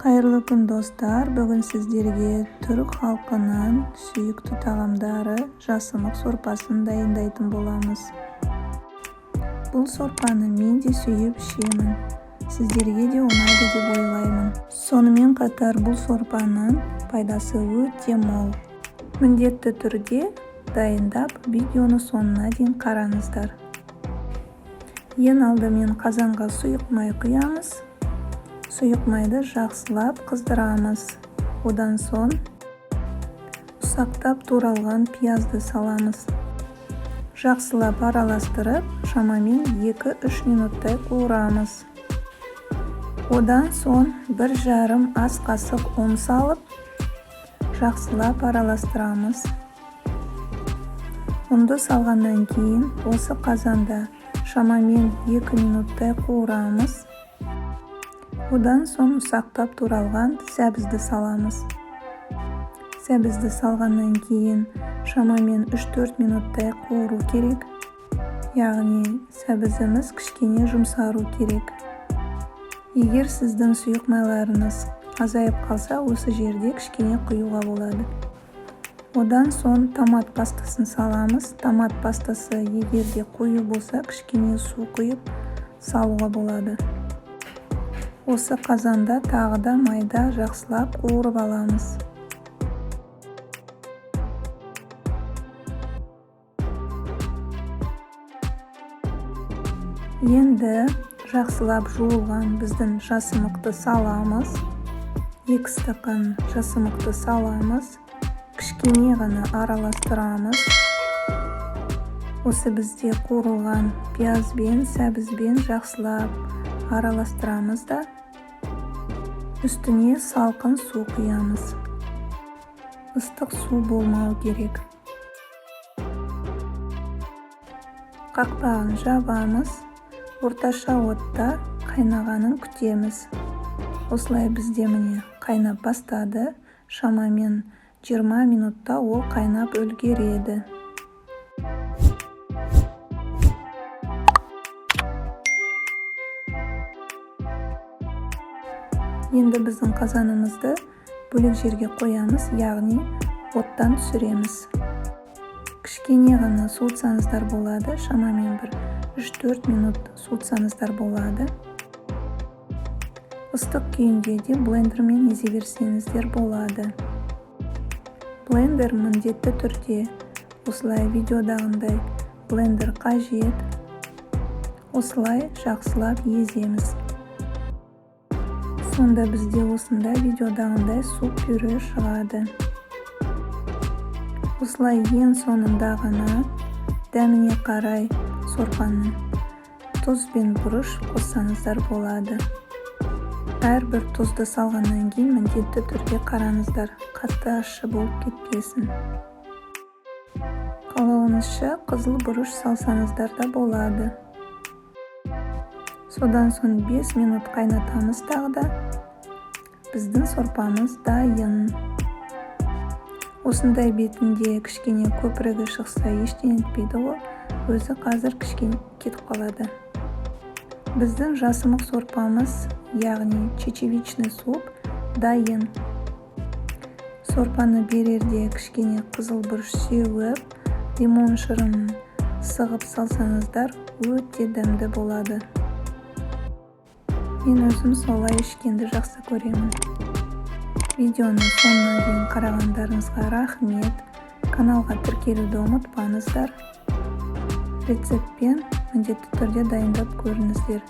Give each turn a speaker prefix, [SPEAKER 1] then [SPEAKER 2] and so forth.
[SPEAKER 1] Кайырлуу күн достар. Бүгүн сиздерге түрк халкынын сүйүктүү тагамдары жасымык сорпасын дайындайтын боламыз. Бул сорпаны мен де сүйүп ишемин. Сиздерге де унайды деп ойлаймын. Сонымен катар бул сорпанын пайдасы өтө мол. Міндетті түрде дайындап, видеону сонуна дейин караңыздар. Эң алдымен казанга суюк май куябыз. Суюк майды жакшылап кыздырамыз. Одан соң усактап тууралган пиязды саламыз. Жакшылап аралаштырып, шамамен 2-3 минуттай куурамыз. Одан соң 1,5 ас касык un салып, жакшылап аралаштырамыз. Унду салгандан кийин осы казанда шамамен 2 минуттай куурамыз. Одан соң усактап тууралган сәбизди саламыз. Сәбизди салгандан кийин шамамен 3-4 минуттай кууруу керек. Яғни сәбизimiz кичкене жумсаруу керек. Эгер сиздин суюк майларыңыз азайып калса, осы жерде кичкене куюуга болот. Одан соң томат пастасын саламыз. Томат пастасы эгерде куюу болса, кичкене суу куюп салууга болот. Осы казанда тагы да майда жакшылап кууруп аламыз. Енді жакшылап жуулган биздин жасымыкты саламыз. 2 стакан жасымыкты саламыз. Кичкене гана аралаштырамыз. Осы бизде куурулган пиязбен, сәбизбен жакшылап аралаштырамыз да үстүнө салкын суу куябыз. Ыстык суу болмау керек. Какпагын жабамыз. Орташа отта кайнаганын күтөбүз. Осылай бизде міне кайнап баштады. Шамамен 20 минутта ол кайнап үлгереді. Енді биздин казанымызды бөлек жерге коябыз, яғни оттан түшүрөбүз. Кичкене гана суутсаңыздар болот, шамамен 3-4 минут суутсаңыздар болот. Ыстык күйүндө де блендермен эзе берсеңиздер болот. Блендер міндетті түрде осылай видеодагындай блендер кажет. Осылай жакшылап еземиз. Сонда бизде осындай видеодагындай суп-пюре чыгады. Осылай эң сонунда гана дәмине карай сорпаны туз бен буруш коссаңыздар болот. Ар бир тузду салгандан кийин міндетті түрде караңыздар, катты ащы болуп кетпесин. Каалооңузча кызыл буруш салсаңыздар да болот. Содан соң 5 минут кайнатамыз дагы да. Биздин сорпамыз дайын. Осындай бетинде кичкене көпүрөгү чыкса эчтене этпейди го, өзү азыр кичкене кетип калат. Биздин жасымык сорпамыз, яғни чечевичный суп дайын. Сорпаны берерде кичкене кызыл буруш сөгүп, лимон шырын сыгып салсаңыздар өтө дәмдүү болот. Мен өзүм солай ишкенди жакшы көремин. Видеону сонуна дейин карагандарыңызга рахмет. Каналга тиркелүүнү унутпаңыздар. Рецептпен міндетті түрде дайындап көріңіздер.